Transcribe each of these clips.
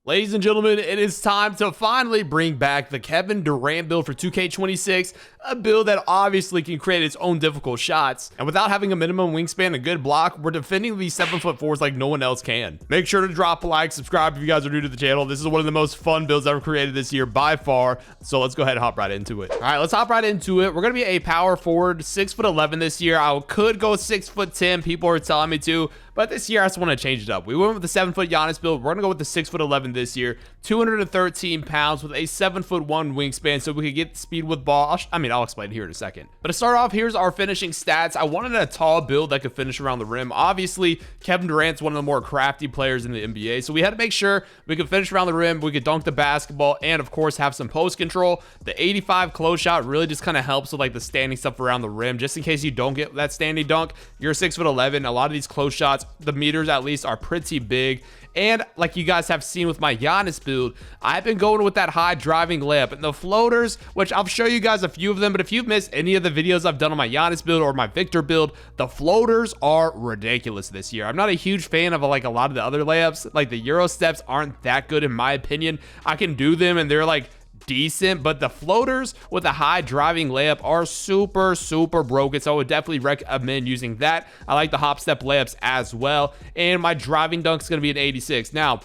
Ladies and gentlemen, it is time to finally bring back the Kevin Durant build for 2K26, a build that obviously can create its own difficult shots. And without having a minimum wingspan and good block, we're defending these 7'4" like no one else can. Make sure to drop a like, subscribe if you guys are new to the channel. This is one of the most fun builds ever created this year by far. So let's go ahead and hop right into it. All right, let's hop right into it. We're going to be a power forward, 6'11" this year. I could go 6'10". People are telling me to. But this year, I just want to change it up. We went with the 7-foot Giannis build. We're going to go with the 6'11" this year. 213 pounds with a 7'1" wingspan so we could get speed with ball. I'll explain here in a second. But to start off, here's our finishing stats. I wanted a tall build that could finish around the rim. Obviously, Kevin Durant's one of the more crafty players in the NBA. So we had to make sure we could finish around the rim, we could dunk the basketball, and of course, have some post control. The 85 close shot really just kind of helps with like the standing stuff around the rim. Just in case you don't get that standing dunk, you're 6'11". A lot of these close shots, the meters at least, are pretty big. And like you guys have seen with my Giannis build, I've been going with that high driving layup and the floaters, which I'll show you guys a few of them. But if you've missed any of the videos I've done on my Giannis build or my Victor build, the floaters are ridiculous this year. I'm not a huge fan of like a lot of the other layups. Like the Euro steps aren't that good in my opinion. I can do them and they're like decent, but the floaters with a high driving layup are super broken, so I would definitely recommend using that. I like the hop step layups as well, and my driving dunk is going to be an 86. Now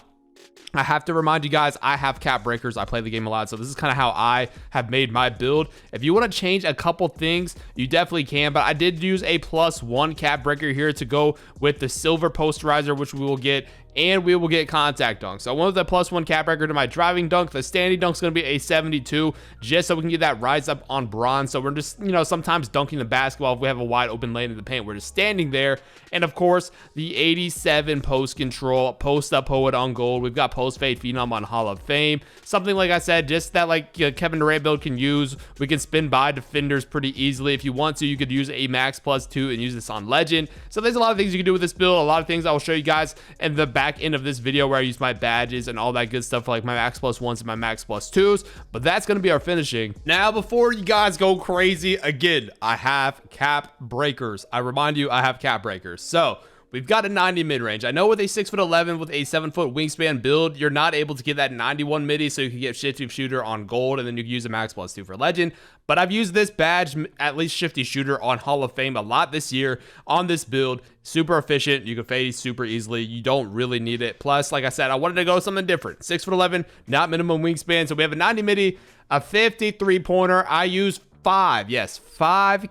I have to remind you guys, I have cap breakers. I play the game a lot, so this is kind of how I have made my build. If you want to change a couple things, you definitely can, but I did use a +1 cap breaker here to go with the silver posterizer, which we will get, and we will get contact dunk. So I went with the +1 cap breaker to my driving dunk. The standing dunk is going to be a 72, just so we can get that rise up on bronze. So we're just, sometimes dunking the basketball if we have a wide open lane in the paint. We're just standing there. And of course, the 87 post control, post up poet on gold. We've got post fade phenom on Hall of Fame. Something like I said, just that like Kevin Durant build can use. We can spin by defenders pretty easily. If you want to, you could use a max +2 and use this on legend. So there's a lot of things you can do with this build. A lot of things I will show you guys in the back end of this video where I use my badges and all that good stuff for like my max +1s and my max +2s. But that's going to be our finishing. Now, before you guys go crazy, again, I have cap breakers. I remind you, I have cap breakers. So we've got a 90 mid-range. I know with a 6'11" with a 7-foot wingspan build, you're not able to get that 91 midi, so you can get shifty shooter on gold, and then you can use a max +2 for legend. But I've used this badge, at least shifty shooter, on Hall of Fame a lot this year on this build. Super efficient. You can fade super easily. You don't really need it. Plus, like I said, I wanted to go with something different. 6'11", not minimum wingspan. So we have a 90 midi, a 53 pointer. I use 5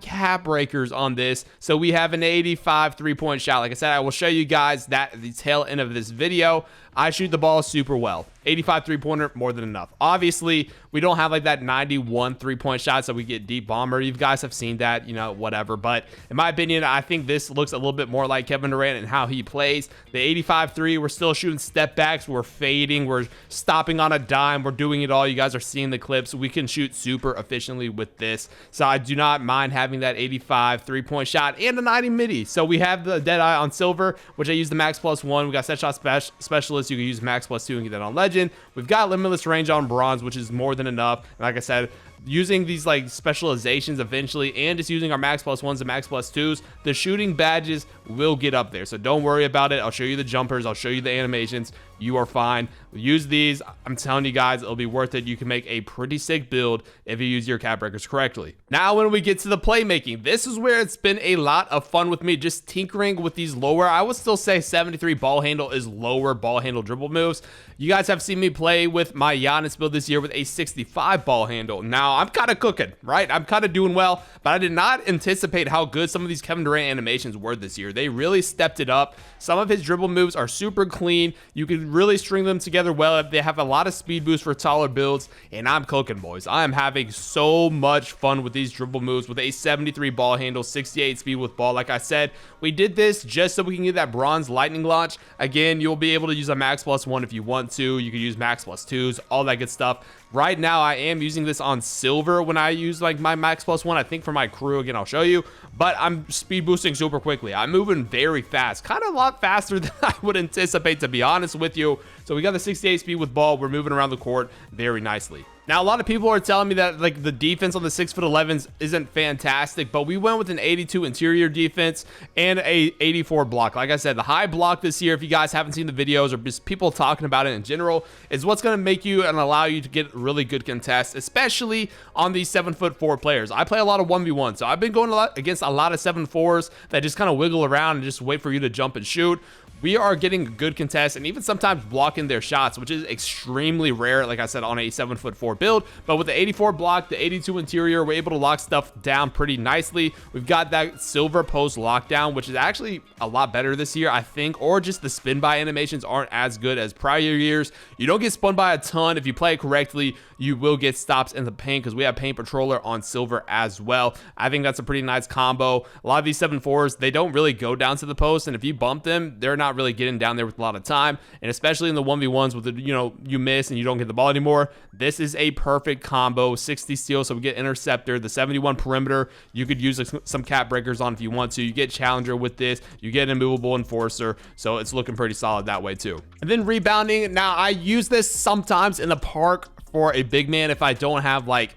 cap breakers on this, so we have an 85 3-point shot. Like I said, I will show you guys that at the tail end of this video. I shoot the ball super well. 85 3-pointer, more than enough. Obviously, we don't have like that 91 3-point shot, so we get deep bomber. You guys have seen that, whatever. But in my opinion, I think this looks a little bit more like Kevin Durant and how he plays. The 85 3, we're still shooting step backs. We're fading. We're stopping on a dime. We're doing it all. You guys are seeing the clips. We can shoot super efficiently with this. So I do not mind having that 85 3-point shot and a 90 midi. So we have the dead eye on silver, which I use the max +1. We got set shot specialist. You can use max +2 and get that on legend. We've got limitless range on bronze, which is more than enough. And like I said, using these like specializations eventually and just using our max +1s and max +2s, the shooting badges will get up there. So don't worry about it. I'll show you the jumpers. I'll show you the animations. You are fine. Use these. I'm telling you guys, it'll be worth it. You can make a pretty sick build if you use your cap breakers correctly. Now, when we get to the playmaking, this is where it's been a lot of fun with me, just tinkering with these lower. I would still say 73 ball handle is lower ball handle dribble moves. You guys have seen me play with my Giannis build this year with a 65 ball handle. Now, I'm kind of cooking, right? I'm kind of doing well, but I did not anticipate how good some of these Kevin Durant animations were this year. They really stepped it up. Some of his dribble moves are super clean. You can really string them together well. They have a lot of speed boost for taller builds, and I'm cooking, boys. I am having so much fun with these dribble moves with a 73 ball handle, 68 speed with ball. Like I said, we did this just so we can get that bronze lightning launch. Again, you'll be able to use a max +1 if you want to. You can use max +2s, all that good stuff. Right now, I am using this on silver when I use like my max +1. I think for my crew, again, I'll show you, but I'm speed boosting super quickly. I'm moving very fast, kind of a lot faster than I would anticipate, to be honest with you. So we got the 68 speed with ball. We're moving around the court very nicely. Now, a lot of people are telling me that like the defense on the 6'11s isn't fantastic, but we went with an 82 interior defense and a 84 block. Like I said, the high block this year, if you guys haven't seen the videos or just people talking about it in general, is what's going to make you and allow you to get really good contests, especially on these 7'4" players. I play a lot of 1v1, so I've been going against a lot of 7'4s that just kind of wiggle around and just wait for you to jump and shoot. We are getting good contests and even sometimes blocking their shots, which is extremely rare, like I said, on a 7'4" build. But with the 84 block, the 82 interior, we're able to lock stuff down pretty nicely. We've got that silver post lockdown, which is actually a lot better this year, I think, or just the spin by animations aren't as good as prior years. You don't get spun by a ton. If you play it correctly, you will get stops in the paint because we have paint patroller on silver as well. I think that's a pretty nice combo. A lot of these 7'4s, they don't really go down to the post, and if you bump them, they're not really getting down there with a lot of time. And especially in the 1v1s with the, you miss and you don't get the ball anymore, this is a perfect combo. 60 steal, so we get interceptor. The 71 perimeter, you could use some cap breakers on if you want to. You get challenger with this, you get immovable enforcer, so it's looking pretty solid that way too. And then rebounding, now I use this sometimes in the park for a big man if I don't have like,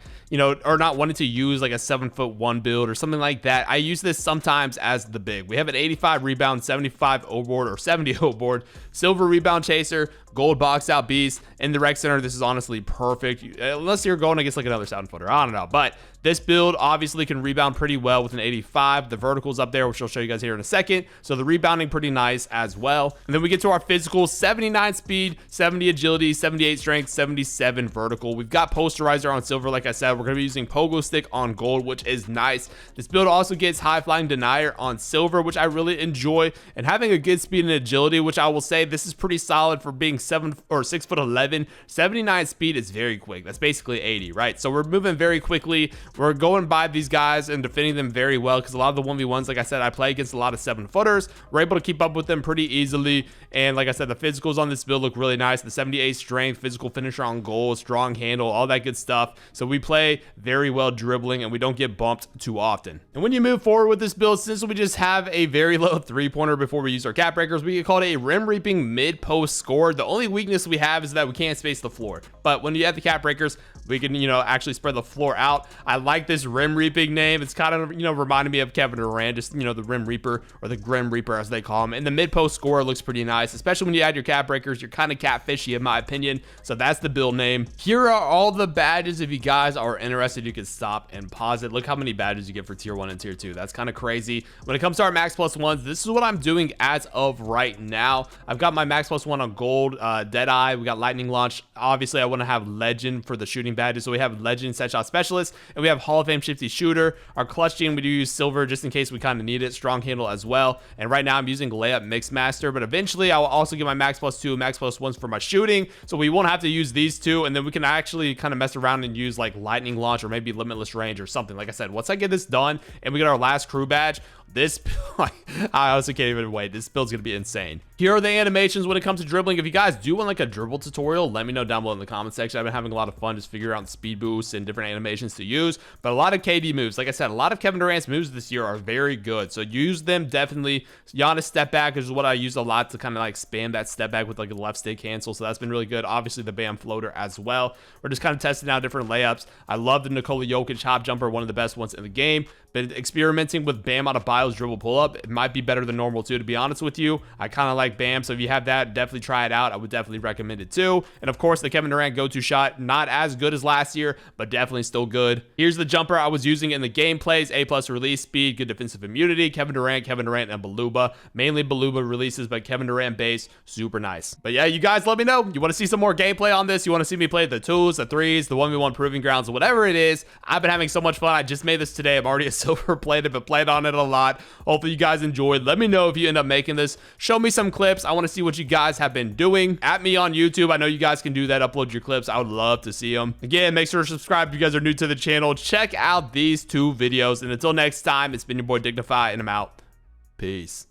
or not wanting to use like a 7'1" build or something like that. I use this sometimes as the big. We have an 85 rebound, 75 O board or 70 O board, silver rebound chaser, gold box out beast. In the rec center, this is honestly perfect, unless you're going against like another 7-footer. I don't know, but this build obviously can rebound pretty well with an 85. The vertical's up there, which I'll show you guys here in a second. So the rebounding pretty nice as well. And then we get to our physical: 79 speed, 70 agility, 78 strength, 77 vertical. We've got posterizer on silver. Like I said, we're going to be using pogo stick on gold, which is nice. This build also gets high flying denier on silver, which I really enjoy, and having a good speed and agility, which I will say this is pretty solid for being 6'11". 79 speed is very quick. That's basically 80, right? So we're moving very quickly. We're going by these guys and defending them very well because a lot of the 1v1s, like I said, I play against a lot of 7-footers. We're able to keep up with them pretty easily. And like I said, the physicals on this build look really nice. The 78 strength, physical finisher on goal, strong handle, all that good stuff. So we play very well dribbling and we don't get bumped too often. And when you move forward with this build, since we just have a very low 3-pointer before we use our cap breakers, we get called a rim reaping mid post scorer. The only weakness we have is that we can't space the floor. But when you have the cap breakers, we can, actually spread the floor out. I like this rim reaping name. It's kind of, reminding me of Kevin Durant, just, the rim reaper or the grim reaper as they call him. And the mid post scorer looks pretty nice, especially when you add your cap breakers. You're kind of catfishy in my opinion. So that's the build name. Here are all the badges. If you guys are interested, you can stop and pause it. Look how many badges you get for tier 1 and tier 2. That's kind of crazy. When it comes to our max plus ones, this is what I'm doing as of right now. I've got my max plus 1 on gold, Deadeye. We got lightning launch. Obviously I want to have legend for the shooting badges. So we have legend set shot specialist and we have Hall of Fame shifty shooter. Our clutch gene, we do use silver just in case we kind of need it. Strong handle as well. And right now I'm using layup mix master, but eventually I will also get my max plus 2 max plus 1s for my shooting, so we won't have to use these two, and then we can actually kind of mess around and use like lightning launch or maybe limitless range or something. Like I said, once I get this done and we get our last crew badge, this I honestly can't even wait. This build's gonna be insane. Here are the animations when it comes to dribbling. If you guys do want like a dribble tutorial, let me know down below in the comment section. I've been having a lot of fun just figuring out speed boosts and different animations to use, but a lot of KD moves. Like I said, a lot of Kevin Durant's moves this year are very good, so use them definitely. Giannis step back is what I use a lot to kind of like spam that step back with like a left stick cancel, so that's been really good. Obviously the Bam floater as well. We're just kind of testing out different layups. I love the Nikola Jokic hop jumper, one of the best ones in the game. Been experimenting with Bam out of Bios dribble pull up. It might be better than normal too, to be honest with you. I kind of like Bam, so if you have that, definitely try it out. I would definitely recommend it too. And of course the Kevin Durant go-to shot, not as good as last year, but definitely still good. Here's the jumper I was using in the gameplays: A+ release speed, good defensive immunity. Kevin Durant, and Baluba. Mainly Baluba releases, but Kevin Durant base, super nice. But yeah, you guys let me know. You want to see some more gameplay on this? You want to see me play the 2s, the 3s, the 1v1 proving grounds, whatever it is. I've been having so much fun. I just made this today. I'm already a silver plated, but played on it a lot. Hopefully you guys enjoyed. Let me know if you end up making this. Show me some clips. I want to see what you guys have been doing. At me on YouTube. I know you guys can do that. Upload your clips. I would love to see them. Again, make sure to subscribe if you guys are new to the channel. Check out these 2 videos. And until next time, it's been your boy Dignify, and I'm out. Peace.